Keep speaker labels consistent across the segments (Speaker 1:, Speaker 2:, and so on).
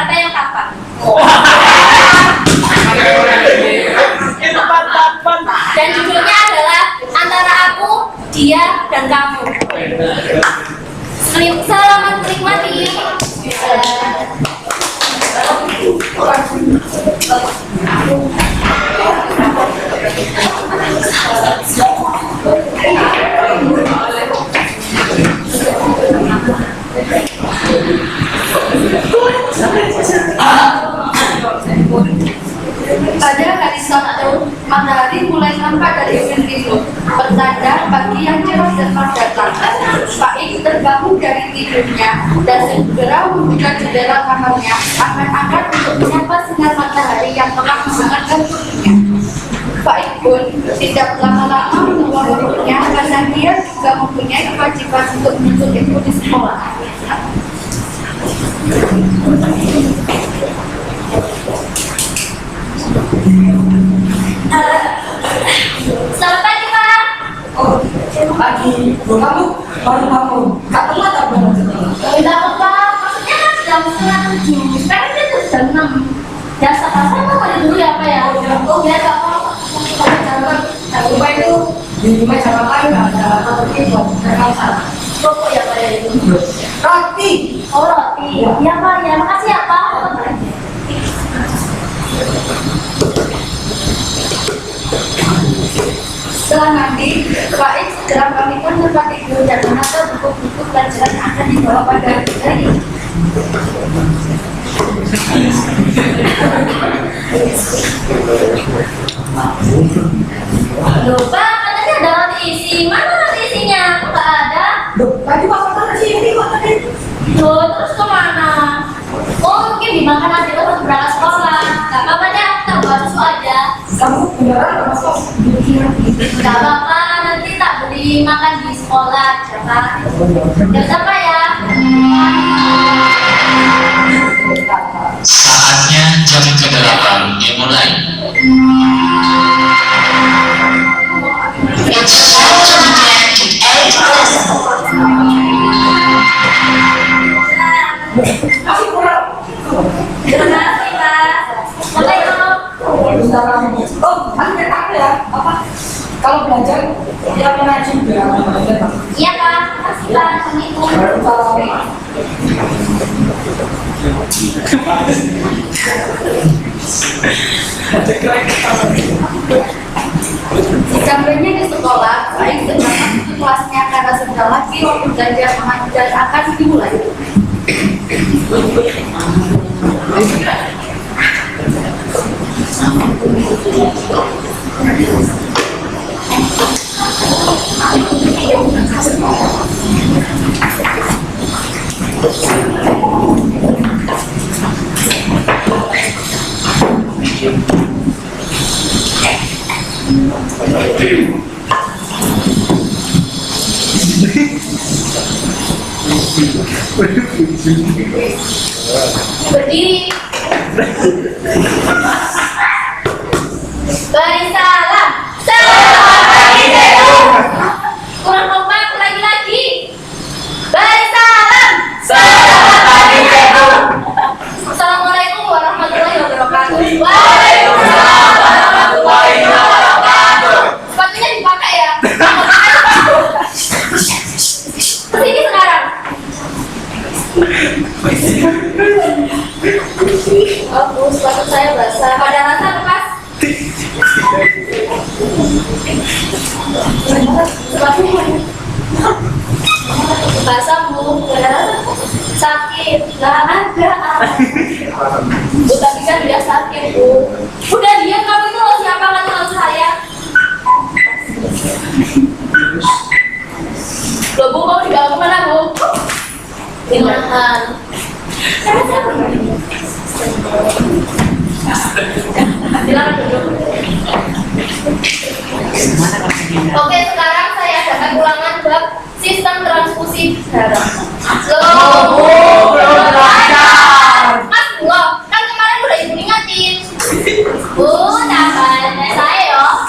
Speaker 1: kata yang kapan. Dan judulnya adalah Antara Aku, Dia, dan Kamu. Selamat menikmati.
Speaker 2: Pada hari Sabtu, matahari mulai nampak dari ufuk timur, bertanda pagi yang cerah dan datang. Faik terbangun dari tidurnya dan segera membuka jendela kamarnya, angkat-angkat untuk menyapa sinar matahari yang telah menghangatkan tubuhnya. Faik pun tidak lama-lama mengeluarkan mulutnya karena dia juga mempunyai kewajiban untuk menuntut ilmu di sekolah.
Speaker 1: Selamat pagi, Pak.
Speaker 3: Oh, pagi. Kamu baru bangun. Gak telat apa
Speaker 1: Tidak apa, maksudnya kan jam 6:30. Sekarang dia tuh jam 6. Ya, saya mau mandi dulu ya, Pak ya. Oh, ya, Pak.
Speaker 3: Jangan lupa itu di rumah jangan lupa nggak ada roti buat mereka.
Speaker 1: Rokok ya, Pak ya itu.
Speaker 3: Roti.
Speaker 1: Oh, roti. Ya, Pak. Ya, makasih ya, Pak.
Speaker 2: Setelah mandi, Faik segera pamitan tempat tidur dan menata buku-buku pelajaran yang akan dibawa pada hari ini.
Speaker 1: Loh, Pak, katanya ada roti isi. Mana roti isinya? Kok nggak ada?
Speaker 3: Duh, tadi bapak kan sini kok tadi.
Speaker 1: Loh, terus kemana? Oh, mungkin dimakan nanti waktu berangkat sekolah. Gak apa-apa deh, kita buat susu aja.
Speaker 3: Kamu beneran nggak masuk?
Speaker 1: Gak apa-apa, nanti tak beli makan di sekolah, jangan. Ya udah, Pak ya.
Speaker 4: Saatnya jam ke-8 dimulai. It's time to begin the 8th lesson.
Speaker 3: Masih kurang.
Speaker 1: Terima kasih, Pak. Assalamualaikum.
Speaker 3: Oh, ada apa ya? Apa? Kalau belajar, yang rajin biar belajar.
Speaker 1: Iya, Pak. Makasih, Pak. Assalamualaikum.
Speaker 2: Sampainya di sekolah, Faik segera masuk ke kelasnya karena sebentar lagi waktu belajar mengajar akan dimulai.
Speaker 1: Berdiri. Beri salam. Selamat pagi, Dedu. Kurang kompak lagi-lagi. Beri salam. Selamat pagi, Dedu. Assalamualaikum warahmatullahi wabarakatuh. Waalaikumsalam warahmatullahi wabarakatuh. Sepatunya dipakai ya. Kesini sekarang. Oh, Bu, sepatu saya basah. Pada rasa lepas. Basah, Bu. Pada rasa sakit. Nggak ada. Bu, tapi kan dia sakit, Bu. Udah diam, kamu itu loh siapa kan dengan saya? Loh, Bu, kamu dibawa kemana, Bu? Gimana? Silakan duduk. Oke, sekarang saya adakan ulangan bab sistem transfusi darah. Loh, Mas, loh, kan kemarin udah ibu ingatin. Bu, tanya saya yo.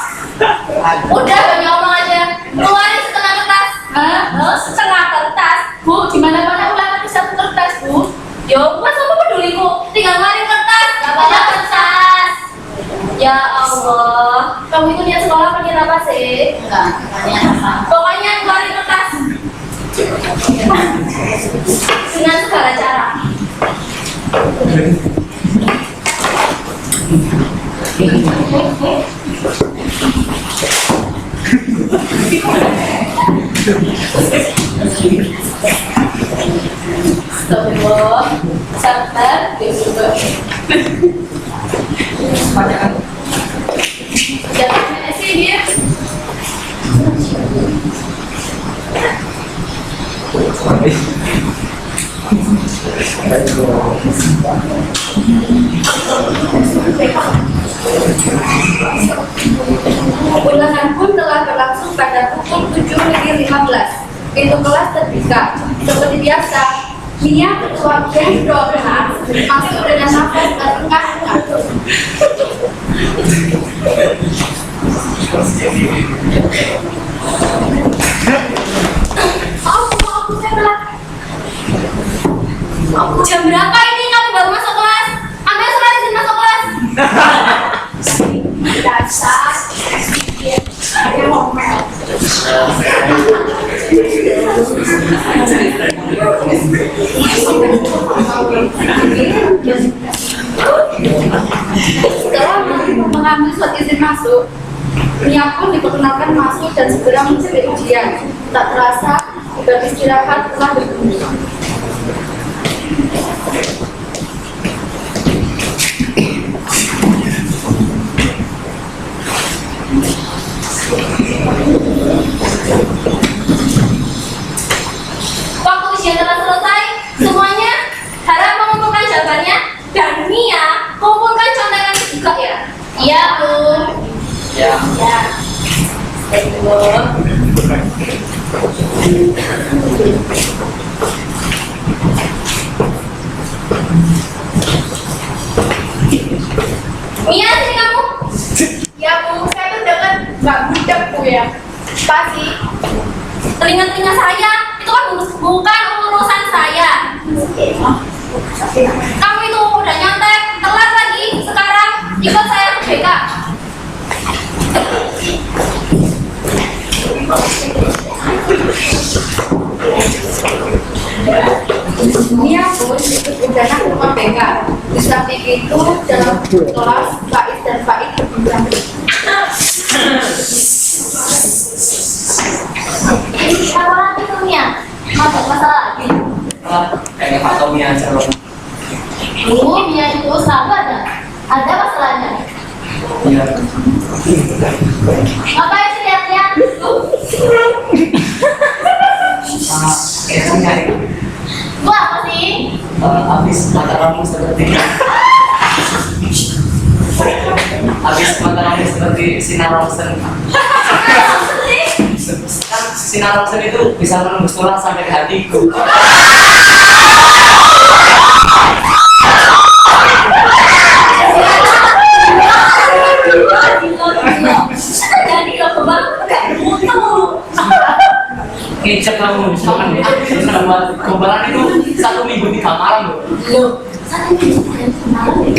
Speaker 1: Udah banyak ngomong aja. Keluarin setengah kertas. Hah? Oh, setengah kertas. Bu, gimana mana ulangan di satu kertas, Bu? Yo, Mas, apa peduli, Bu? Tinggal apa sih?
Speaker 2: Enggak, namanya
Speaker 1: Pokoknya keluarin kertas dengan segala cara.
Speaker 2: Astagfirullah. Sabar, coba.
Speaker 1: Jangan sih dia.
Speaker 2: Ulangan pun telah berlangsung pada pukul 7.15. Pintu kelas terbuka. Seperti biasa, Mia ketua geng Donar masuk dengan nafas terengah-engah.
Speaker 1: Jam berapa ini kamu baru masuk kelas? Ambil surat izin masuk kelas.
Speaker 2: Dasar. Dia ngomel. Setelah mengambil surat izin masuk, Mia pun diperkenalkan masuk dan segera mencari ujian. Tak terasa, beristirahat telah berhenti.
Speaker 1: Waktu ujian telah selesai, semuanya harap mengumpulkan jawabannya dan Mia kumpulkan contekan juga ya. Iya Bu.
Speaker 3: Ya.
Speaker 1: Ya. Mia sini kamu.
Speaker 2: Ya Bu, saya tuh dekat nggak budak Bu ya.
Speaker 1: Pasti telinga-telinga saya itu kan bukan urusan saya. Kamu itu udah nyontek, telat lagi. Sekarang ikut saya ke BK.
Speaker 2: Mia pun ikut rencana ke rumah BK. Di samping itu dalam kelas Faiz dan Faid berbincang.
Speaker 1: Apa lagi tuh Mia? Masuk masalah lagi.
Speaker 3: Kayaknya Pak Tommy aja loh.
Speaker 1: Mia itu sabar dah. Ada masalahnya.
Speaker 3: Iya.
Speaker 1: Ngapain sih lihat-lihat?
Speaker 3: Kayaknya nyari.
Speaker 1: Gua apa sih?
Speaker 3: Habis mata kamu seperti sinar Romsen. Kan sinar Romsen itu bisa menembus tulang sampai ke hatiku.
Speaker 1: Jadi kalau banget kayak mutu.
Speaker 3: Ngecek kamu, sama kembaran itu 1 minggu 3 malam loh.
Speaker 1: Loh, saya ini malam ya?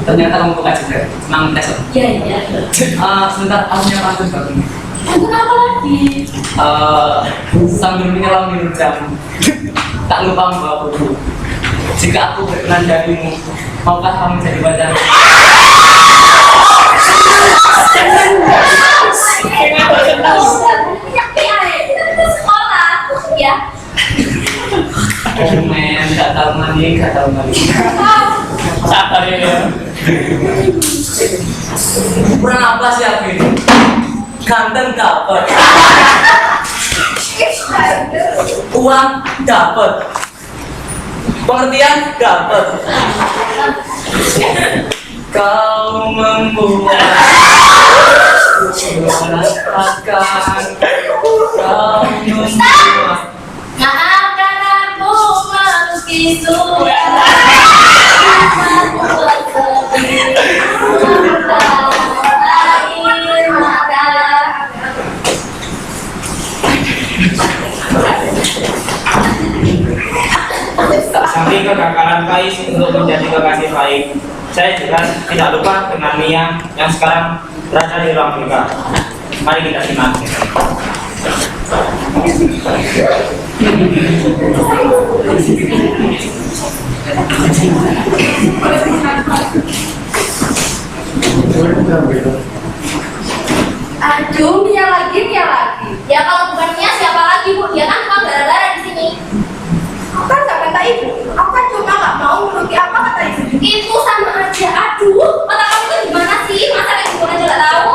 Speaker 3: Ternyata kamu bukan juga, memang tes loh.
Speaker 1: Iya, iya.
Speaker 3: Sebentar, aku punya kasus baru.
Speaker 1: Kenapa lagi?
Speaker 3: Sambil menyelam minum jamu, tak lupa membawa buku. Jika aku berkenan darimu, maukah kamu jadi pacarku?
Speaker 1: Sekolah, ya.
Speaker 3: Oh men, gak tahu mandi. Sabar ya. Kurang apa sih aku ini? Ganteng dapat, uang dapat, pengertian dapat. Kau membuat merasakan, kau membuat.
Speaker 1: Maafkan aku melukis surat. Aku bersedih, air mata.
Speaker 5: Saking kegagalan Faiz untuk menjadi kekasih Faik, saya juga tidak lupa dengan Mia yang sekarang Raja di ruang kita. Mari kita simak.
Speaker 2: Aduh, Mia lagi.
Speaker 1: Ya kalau bukan Mia siapa lagi Bu? Dia kan cuma gara-gara di sini.
Speaker 2: Aku kan nggak kata ibu. Aku kan cuma nggak mau menuruti apa kata ibu.
Speaker 1: Itu sama aja. Aduh, mata kamu tuh gimana sih? Masa kayak gitu aja nggak tahu?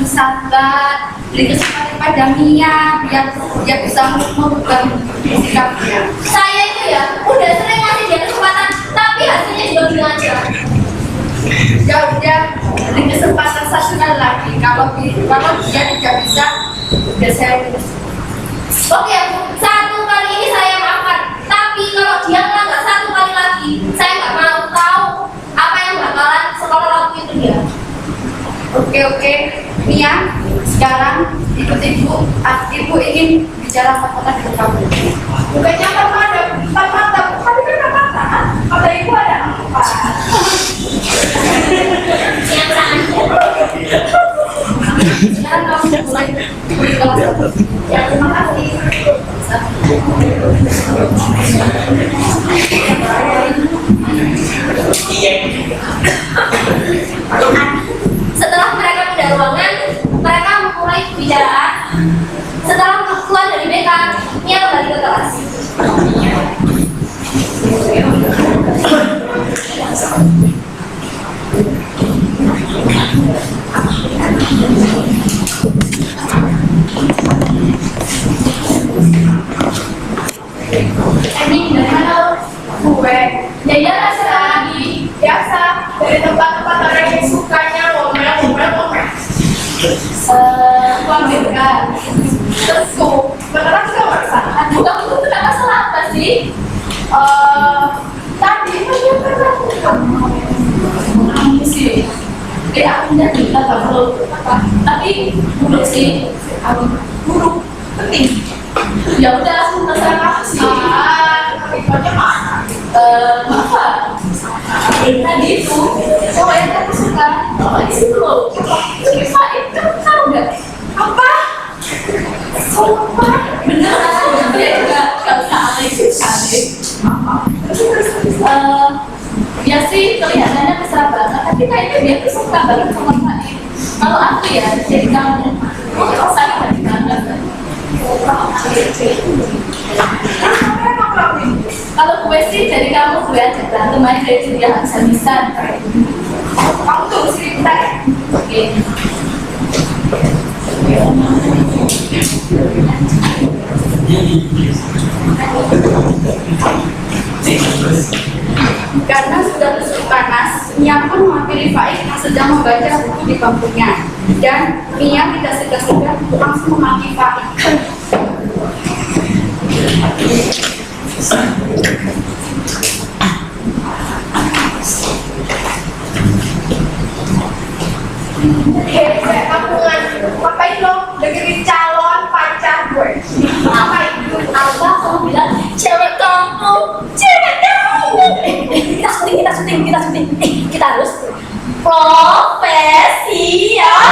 Speaker 2: Sabar. Beri kesempatan pada Mia biar dia bisa merubah sikapnya.
Speaker 1: Saya itu ya udah sering ngasih dia kesempatan, tapi hasilnya juga gini aja.
Speaker 2: Ya udah, beri kesempatan satu kali lagi. Kalau dia tidak bisa, udah saya
Speaker 1: Oke, satu kali ini saya maafkan. Tapi kalau dia nggak satu kali lagi, saya nggak mau tahu apa yang bakalan sekolah lakuin itu dia.
Speaker 2: Oke, Mia, sekarang ikut ibu. Ibu ingin bicara apa-apa dengan kamu. Bukannya kamu ada empat mata, tapi kan ada mata. Kata ibu ada apa?
Speaker 1: Yang sangat.
Speaker 2: Sekarang kamu mulai kelas satu. Ya, terima kasih.
Speaker 1: Setelah mereka pindah ruangan, mereka memulai pembicaraan. Setelah keluar dari BK, Mia kembali ke kelas.
Speaker 2: Ini dari mana? Gue.
Speaker 1: Ya rasa lagi.
Speaker 2: Biasa dari tempat-tempat orang yang sukanya ngomel. Amerika. Tentu. Beneran sih nggak salah.
Speaker 1: Kamu tuh kenapa salah apa sih?
Speaker 2: Tadi kan
Speaker 1: Kamu sih. Aku jadi nggak perlu apa. Tapi buruk sih. Buruk. Penting. Ya udah langsung terserah kamu sih.
Speaker 2: Pokoknya mana?
Speaker 1: Apa? Tadi itu cowok yang aku suka. Oh, di situ loh. Bisa itu tahu nggak?
Speaker 2: Apa?
Speaker 1: Sumpah, beneran. Dia juga nggak usah aneh. Dia sih kelihatannya mesra banget, tapi kayaknya dia tuh suka banget sama Faik. Kalau aku ya, jadi kamu, aku sakit hati banget. Kalau gue sih jadi kamu gue aja berantem aja itu dia habis-habisan.
Speaker 2: Kamu tunggu sini bentar ya.
Speaker 1: Oke.
Speaker 2: Karena sudah tersebut panas, Mia pun menghampiri Faik yang sedang membaca buku di bangkunya. Dan Mia tidak segan-segan langsung memaki Faik. Kayak kampungan, ngapain lo dengerin calon pacar gue? Ngapain?
Speaker 1: Apa kamu bilang cewek kamu? Kita syuting. Kita harus profesional.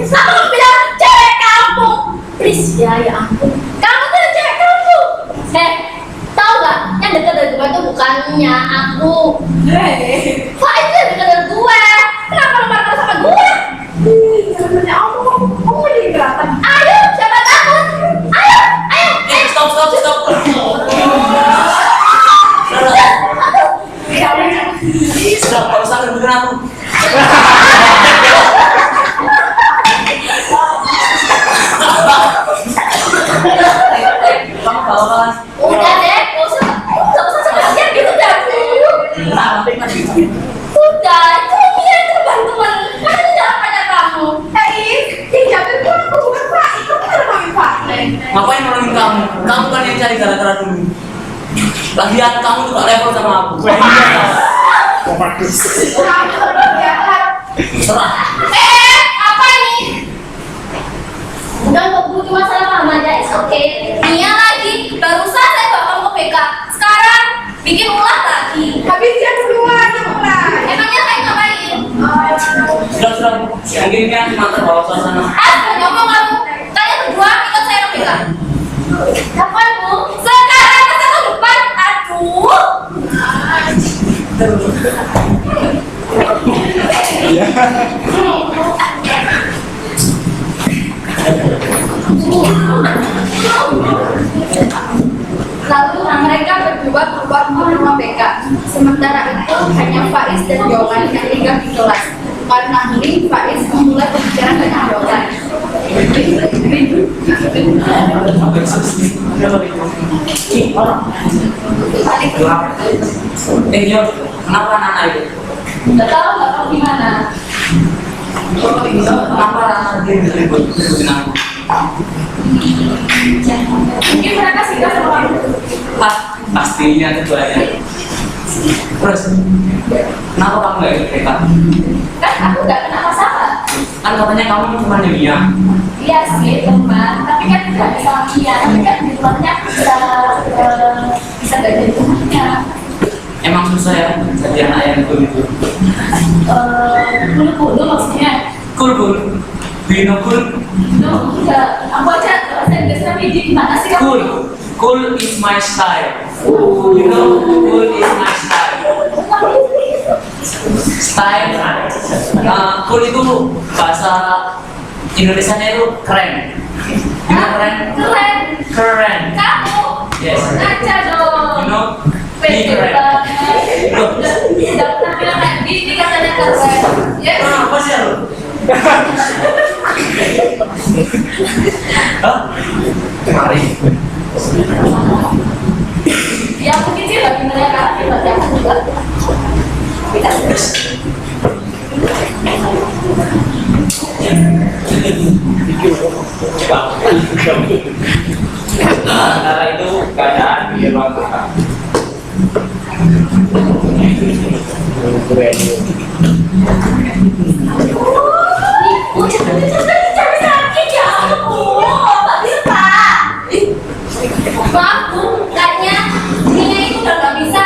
Speaker 1: Aku bilang cewek kamu. Please ya ampun. Kamu tuh cewek kamu. Tahu nggak? Yang dekat dari gue tuh bukannya aku. Wah itu yang dekat dari gue. Kenapa lu marah sama gue?
Speaker 2: Sebenarnya kamu jadi gerakan.
Speaker 1: Ayo, siapa takut? Ayo.
Speaker 3: Stop. Sudah, kalau usah dengerin aku. Kamu bawa kelas.
Speaker 1: Udah deh, gak usah sama gitu dah. Udah, itu dia teman-teman. Kan tidak pada kamu.
Speaker 2: Tidak betul aku bukan Faik. Kamu kan nolongin Faik.
Speaker 3: Ngapain nolongin kamu? Kamu kan yang cari gara-gara dulu. Lagian kamu tuh gak level sama aku.
Speaker 2: Kamu lebih jahat.
Speaker 3: Serah.
Speaker 1: Apa ini? Udah nggak butuh masalah paham aja, it's okay. Mia lagi, barusan saya bawa kamu ke BK. Sekarang bikin ulah lagi.
Speaker 2: Habis dia duluan yang mulai.
Speaker 1: Emangnya saya ngapain?
Speaker 3: sudah. Mungkin kan cuma terbawa suasana.
Speaker 1: Ngomong kamu. Kalian berdua ikut saya Novita. Kapan Bu? Sekarang ke satu depan. Aduh.
Speaker 2: Lalu mereka berdua keluar ke rumah BK. Sementara itu hanya Faiz dan Yohan yang tinggal di kelas. Karena ini Faiz memulai pembicaraan dengan Yohan.
Speaker 3: Yo, kenapa anak itu?
Speaker 2: Nggak tahu gimana.
Speaker 3: Kenapa anak itu ribut-ributin aku?
Speaker 2: Mungkin mereka sudah sama
Speaker 3: Pastinya keduanya. Terus, kenapa kamu nggak ikut TK?
Speaker 2: kan aku nggak kena masalah.
Speaker 3: Kan katanya kamu cuma Delia.
Speaker 2: Iya sih teman, tapi kan tidak bisa dia. Tapi kan di luarnya bisa nggak jadi temannya.
Speaker 3: Emang susah ya jadi anak yang itu.
Speaker 2: Dulu maksudnya.
Speaker 3: Cool. Bino cool.
Speaker 2: Enggak, aku aja bahasa Inggrisnya Midi gimana sih kamu?
Speaker 3: Cool is my style. You know, cool is my style. Style. Cool itu bahasa Indonesianya itu keren. Gimana keren?
Speaker 2: Keren.
Speaker 3: Keren.
Speaker 2: Kamu?
Speaker 3: Yes.
Speaker 2: Aja dong.
Speaker 3: You know, be
Speaker 2: Pede
Speaker 3: keren.
Speaker 2: banget. Udah tampilan kayak gini katanya keren. Yes.
Speaker 3: Apa sih lo? Hah? Mari.
Speaker 2: Ya mungkin sih bagi mereka, bagi aku juga. Kita
Speaker 5: Sementara itu keadaan di ruang tengah.
Speaker 1: Cepet sakit ya ampun. Nggak bisa. Maaf Bu, kayaknya Nia itu udah nggak bisa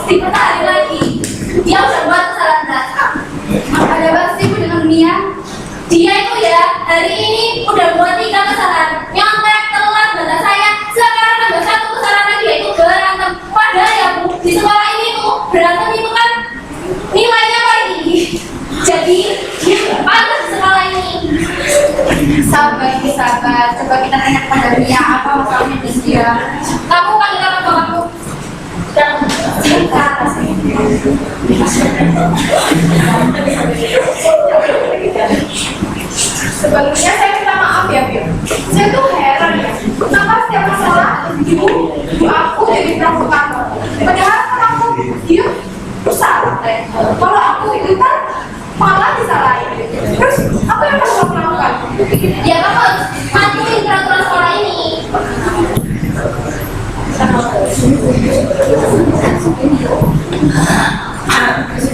Speaker 1: dipertahankan lagi. Dia udah buat kesalahan berat.
Speaker 2: ada pasti dengan Mia.
Speaker 1: Dia itu ya hari ini udah buat 3 kesalahan. Nyontek, telat, bantah saya. Sekarang tambah 1 kesalahan lagi yaitu berantem. Padahal ya Bu, di sekolah ini tuh berantem itu kan nilainya paling tinggi. Jadi dia nggak pantas di sekolah ini.
Speaker 2: Sabar, coba kita tanya kepada Mia apa masalahnya dengan dia.
Speaker 1: Kamu panggil orang tua kamu. Dan cinta.
Speaker 2: Sebelumnya saya minta maaf ya, Bio. Saya tuh heran ya, kenapa setiap masalah ibu aku jadi provokator. Padahal kan aku dia salah deh. Kalau aku itu kan malah disalahin. Terus apa yang harus aku lakukan?
Speaker 1: Ya kamu harus patuhin peraturan sekolah ini.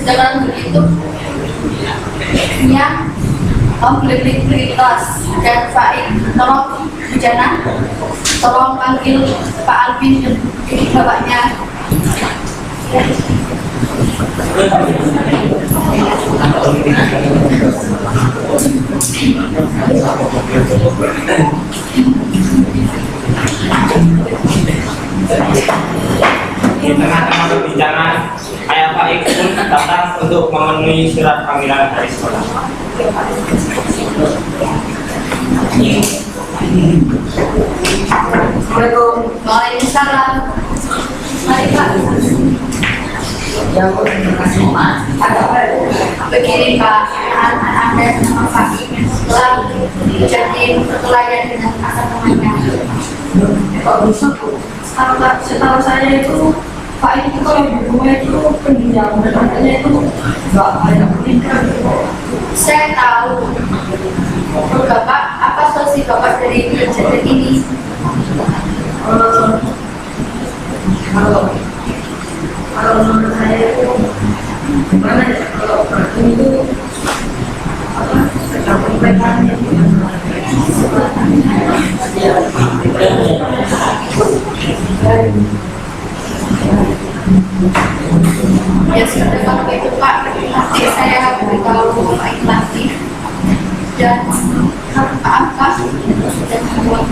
Speaker 2: Jangan begitu. Mia, kamu beli kelas dan Faik, tolong Bujana, tolong panggil Pak Alvin dan bapaknya.
Speaker 5: Di tengah-tengah perbincangan, ayah Faik pun datang untuk memenuhi surat panggilan dari sekolah.
Speaker 2: Assalamualaikum. Waalaikumsalam. Mari Pak.
Speaker 3: Ya, aku terima kasih Mas.
Speaker 2: Begini Pak, anak Anda nama Faik telah jadi pelayan dengan asal temannya.
Speaker 3: Kok bisa tuh?
Speaker 2: Setahu saya itu Pak itu kalau di rumah itu pendiam dan katanya itu nggak banyak pendidikan. Saya tahu. Bapak, apa solusi Bapak dari kejadian ini?
Speaker 3: Kalau menurut saya itu gimana ya, kalau berarti itu apa penyampaiannya
Speaker 2: Ya sudah kalau begitu Pak, nanti saya beritahu Pak Ikhlas. dan apa dan membuat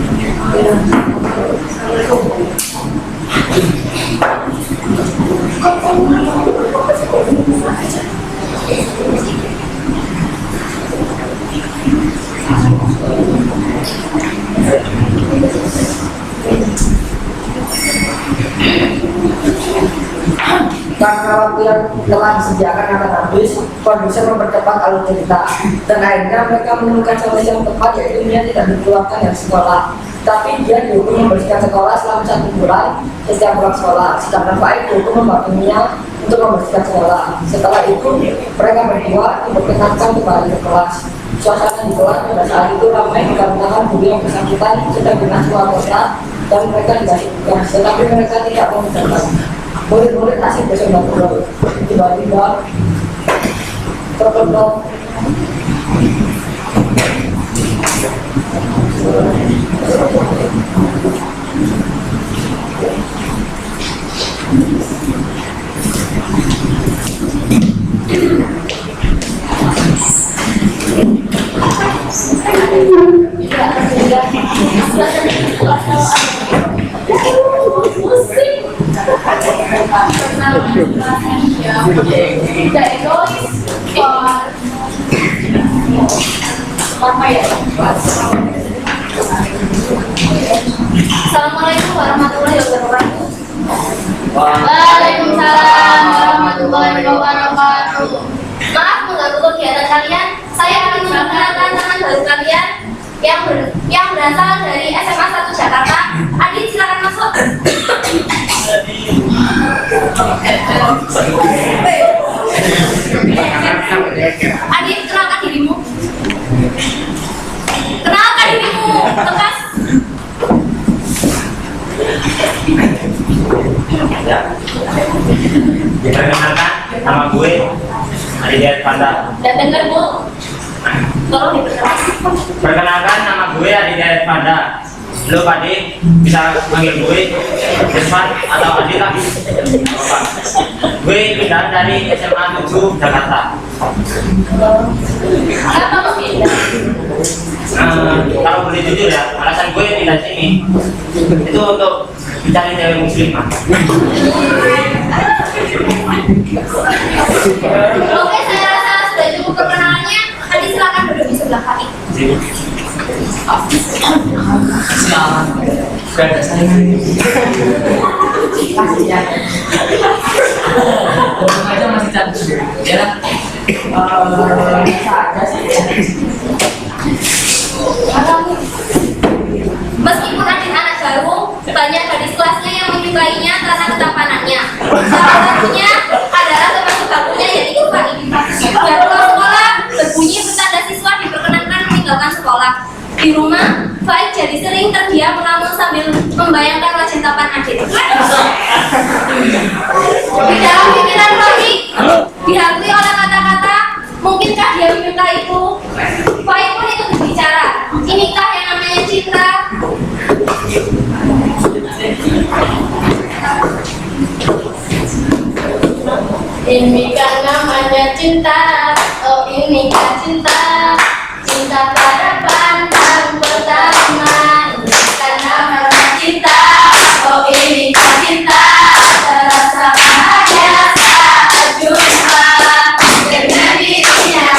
Speaker 6: Karena waktu yang telah disediakan akan habis, produser mempercepat alur cerita dan akhirnya mereka menemukan solusi yang tepat, yaitu Mia tidak dikeluarkan dari sekolah, tapi dia dihukum membersihkan sekolah selama 1 bulan setiap pulang sekolah, sedangkan Faik dihukum membantu Mia untuk membersihkan sekolah. Setelah itu mereka berdua diperkenankan kembali ke kelas. Suasana di kelas pada saat itu ramai dikarenakan guru yang bersangkutan sedang dinas luar kota dan mereka dikasih tugas, tetapi mereka tidak mau mengerjakan. Murid-murid asik besok ngobrol, tiba-tiba terkenal
Speaker 1: Assalamualaikum warahmatullahi wabarakatuh.
Speaker 2: Waalaikumsalam warahmatullahi wabarakatuh.
Speaker 1: Maaf mengganggu kegiatan kalian. Saya akan memperkenalkan teman baru kalian yang berasal dari SMA 1 Jakarta. Adit, silakan masuk. Adit, kenalkan dirimu. Kenalkan dirimu, lekas.
Speaker 5: Perkenalkan, nama gue Aditya Panda.
Speaker 1: Dan dengar bu, tolong diperkenalkan.
Speaker 5: Perkenalkan, nama gue Aditya Panda. Lo Padi bisa panggil gue Desman atau Adit lah. Gue pindah dari SMA 7 Jakarta.
Speaker 1: Kenapa kok pindah?
Speaker 5: Kalau boleh jujur ya, alasan gue pindah sini itu untuk mencari cewek muslimah.
Speaker 1: Oke, saya rasa sudah cukup perkenalannya. Adit, silakan duduk di sebelah kami.
Speaker 3: Silakan. Gak ada saingan. Untung aja masih cantik. Ya. Biasa aja sih.
Speaker 1: Meskipun Adit anak baru, banyak gadis kelasnya yang menyukainya karena ketampanannya. Salah satunya adalah teman sebangkunya yaitu Faik. Baru pulang sekolah, berbunyi petanda siswa diperkenankan meninggalkan sekolah. Di rumah, Faik jadi sering terdiam melamun sambil membayangkan wajah tampan Adit. Di dalam pikiran Faik, dihantui oleh kata-kata, mungkinkah dia menyukaiku? Faik pun ikut berbicara. Inikah yang namanya cinta? Inikah namanya cinta? Oh, inikah cinta? Cinta pada pandang pertama. Inikah namanya cinta? Oh, inikah cinta? Terasa bahagia saat jumpa dengan dirinya.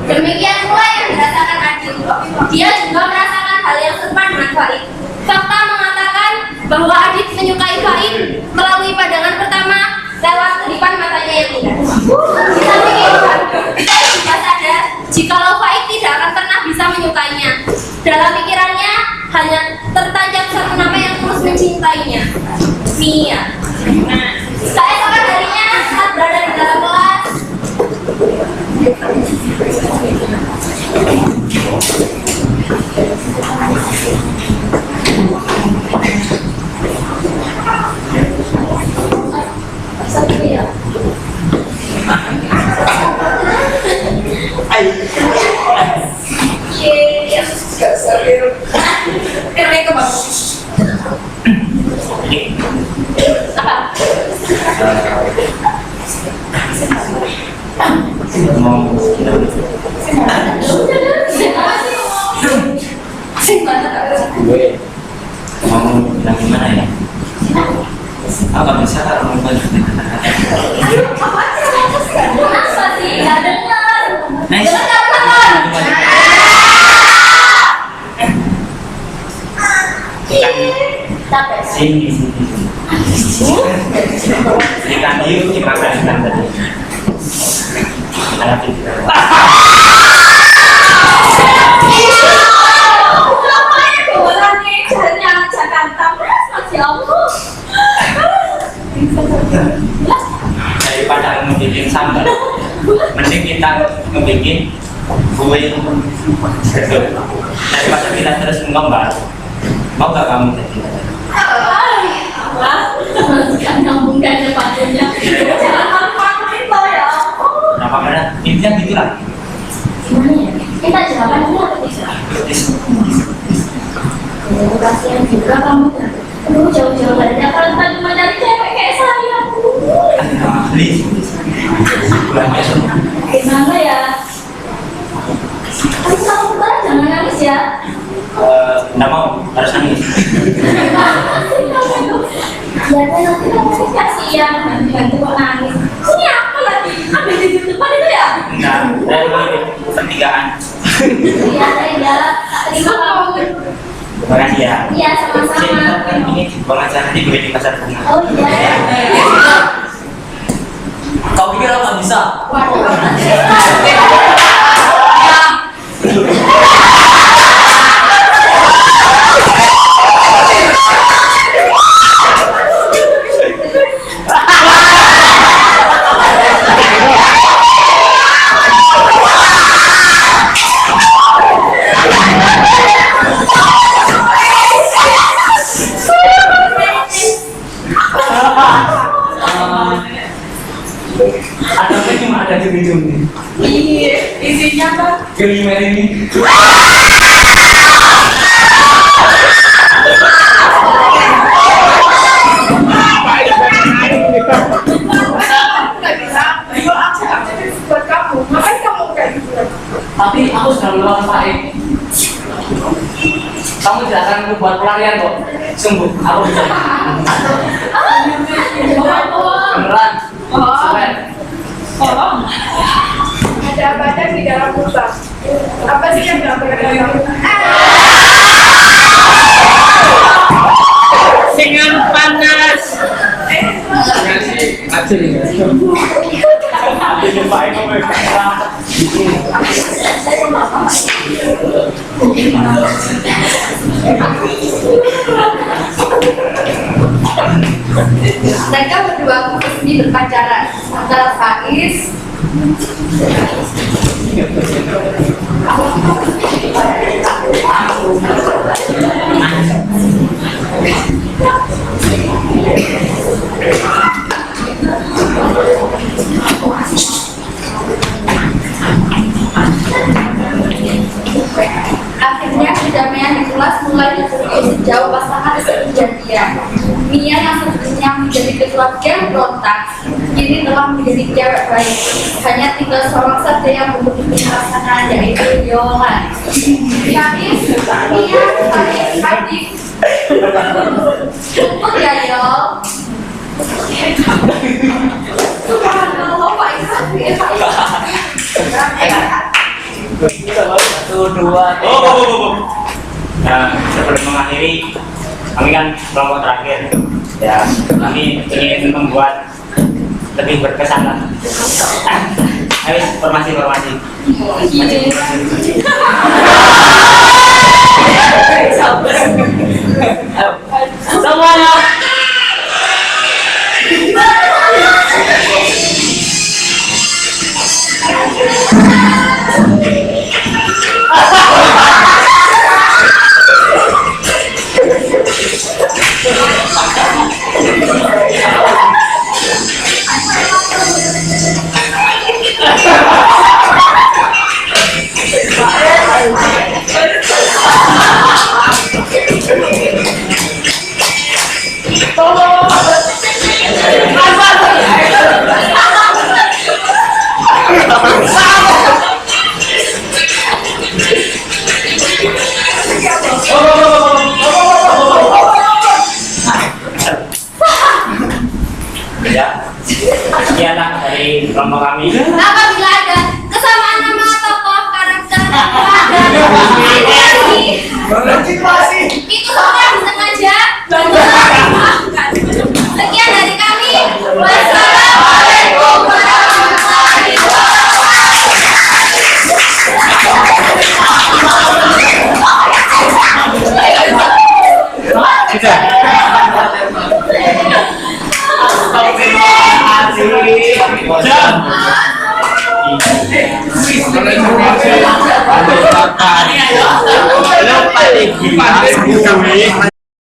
Speaker 1: Demikian pula yang dirasakan Adit. Dia juga merasakan hal yang serupa dengan Faik. Fakta mengatakan bahwa Adit menyukai Faik melalui pandangan pertama lewat kedipan matanya yang indah. Di samping itu, Faik juga sadar jikalau Faik tidak akan pernah bisa menyukainya. Dalam pikirannya hanya tertancap satu nama yang terus mencintainya, Mia. Nah, keesokan harinya saat berada di dalam kelas, apa?
Speaker 5: mau gue mau bilang gimana ya? Aku gak bisa kalau mau banyak
Speaker 1: Apa sih? Gak dengar.
Speaker 5: Nice.
Speaker 1: Capek.
Speaker 5: Sini. Ikan hiu dimakan ikan tadi. Ada pikiran. Daripada ngebikin sambal, mending kita ngebikin kue sedap. Daripada kita terus menggambar, mau gak kamu jadi?
Speaker 1: Nyambungkan sepatunya. Jangan malu-malu itu ya.
Speaker 5: Kenapa karena intinya gitulah.
Speaker 1: Gimana ya? Kita jalan dulu apa bisa? Kasihan juga kamu. Aduh, jauh-jauh dari Jakarta cuma cari cewek kayak saya.
Speaker 5: Please, bulan besok.
Speaker 1: Gimana ya? Tapi kamu bentar jangan nangis ya.
Speaker 5: Nggak mau, harus nangis.
Speaker 1: Ya kan nanti kamu kasihan bantu nangis. Ini apa lagi? Ambil di depan itu ya?
Speaker 5: Enggak, saya mau pertigaan.
Speaker 1: Iya, saya terima kamu.
Speaker 5: Terima kasih ya.
Speaker 1: Iya, sama-sama.
Speaker 5: Ini pengacara nanti gue di pasar bunga.
Speaker 1: Oh iya.
Speaker 3: Kau pikir aku nggak bisa? Ada cuma ada di ujung nih.
Speaker 2: Iya, isinya apa?
Speaker 3: Kelima ini.
Speaker 2: Nggak bisa. Ayo akses buat kamu. Ngapain kamu kayak gitu?
Speaker 3: Tapi aku sudah melawan Faik. Kamu tidak akan membuat pelarian kok. Sungguh, aku bisa. Beneran. Selain.
Speaker 2: Ada apa aja di dalam lubang? Apa sih yang nggak boleh kamu?
Speaker 5: Dengan panas.
Speaker 2: Mereka berdua resmi berpacaran. Antara Faiz akhirnya kedamaian di kelas mulai dicuri sejauh pasangan kejadian. Mia yang sebelumnya menjadi ketua geng berontak kini telah menjadi cewek baik. Hanya tinggal seorang saja yang memiliki pasangan, yaitu Yolan. Faiz, Mia, Faiz, adik. Cukup ya Yol. Subhanallah, Faiz, adik.
Speaker 3: Satu, dua, tiga.
Speaker 5: Nah, sebelum mengakhiri, kami kan kelompok terakhir. Ya, kami ingin membuat lebih berkesan lah. Ayo, formasi.
Speaker 3: Semuanya.
Speaker 5: gila gue.